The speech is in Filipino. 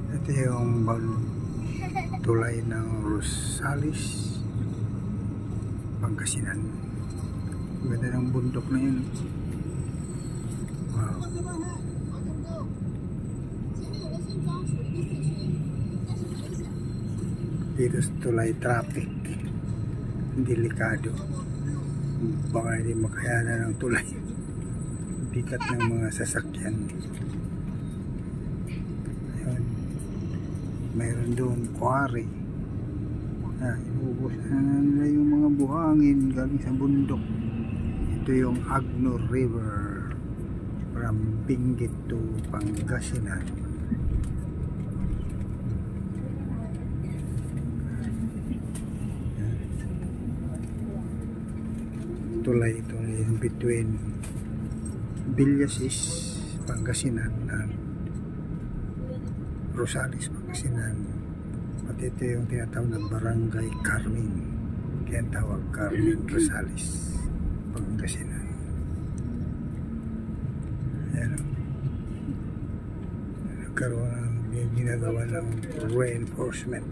Ito yung tulay ng Rosales, Pangasinan. Ganda ng bundok na yun. Wow. Dito sa tulay, traffic. Delikado. Baka hindi makayanan ng tulay. Bigat ng mga sasakyan. Ayun. Mayroon doon quarry. Inubos na nila yung mga buhangin galing sa bundok. Ito yung Agnor River from Benguet to Pangasinan. Tulay ito in between Villasis, Pangasinan and Rosales, Pangasinan. At ito yung tinatawag na Barangay Carmen, kaya tawag Carmen Rosales, Pangasinan. Ayan o, nagkaroon ng ginagawa ng reinforcement.